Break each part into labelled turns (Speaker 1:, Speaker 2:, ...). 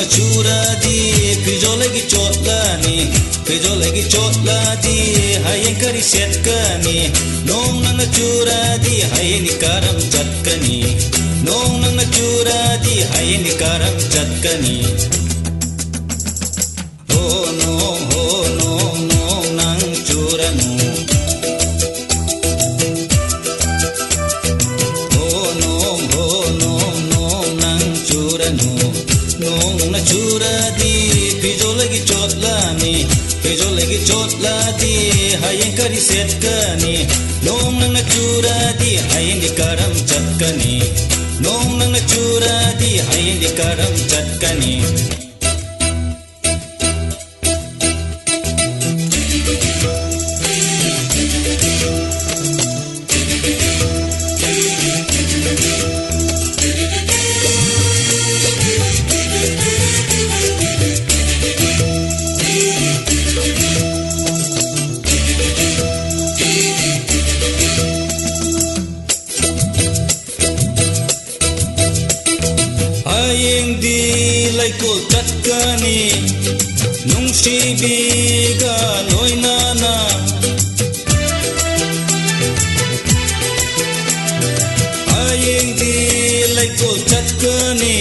Speaker 1: churadi pijolagi chotlani pijolagi chotladi hayang kari setkani nong nang churadi hayang karam chatkani nong nang churadi hayang karam chatkani oh no nang churanu churadi pijolagi chotlani hayang kari setkani nong nang churadi hayang karam chatkani nong nang churadi hayang karam chatkani hayang dilay ko chatkani nungsibiga loinana hayang dilay ko chatkani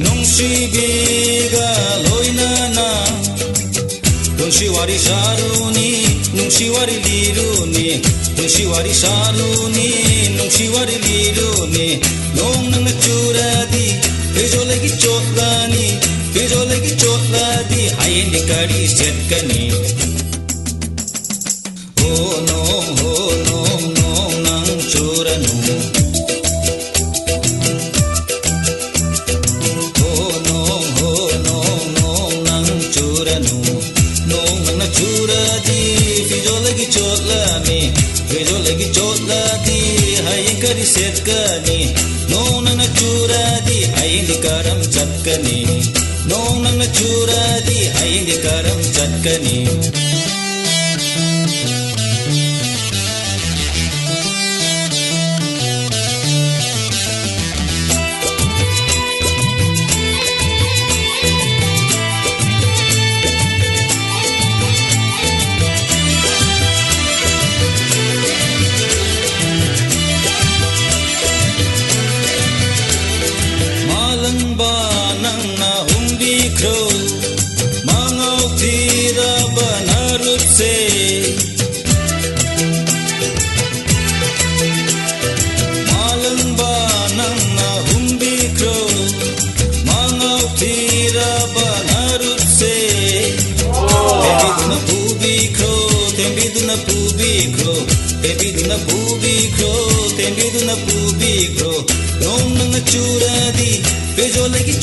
Speaker 1: nungsibiga loinana nungsiwari saruni nungsiwari liruni nungsiwari saruni nungsiwari liruni nong nang churadi pijolagi chotlani hayang kari setkani oh no nang churanu oh no nang churanu nong nang churadi pijolagi chotlani hayang kari setkani nong nang churadi hayang karam chatkani nong nang churadi hayang karam chatkani tembiduna pubikro nong nang churadi pijolagi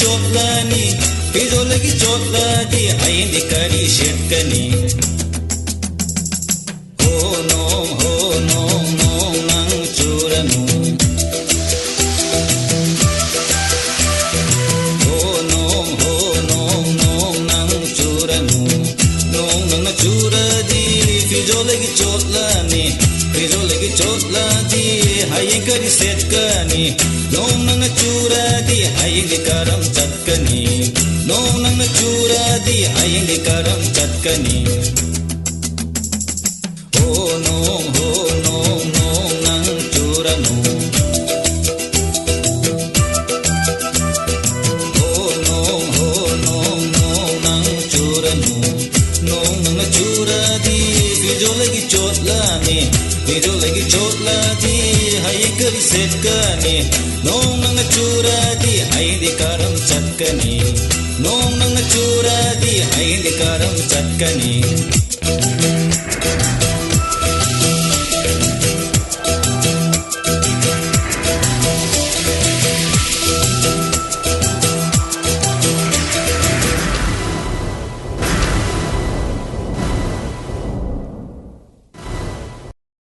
Speaker 1: chotlani hayang kari setkani oh no nang churanu oh no nang churanu nong nang churadi pijolagi chotlani hayang kari setkani nong nang churadi hayang karam chatkani nong nang churadi hayang karam chatkani oh no nang churanu oh no nang churanu nong nang churadi pijolagi chotlani hayang kari setkani nong nang churadi hayang karam chatkani nong nang churadi hayang karam chatkani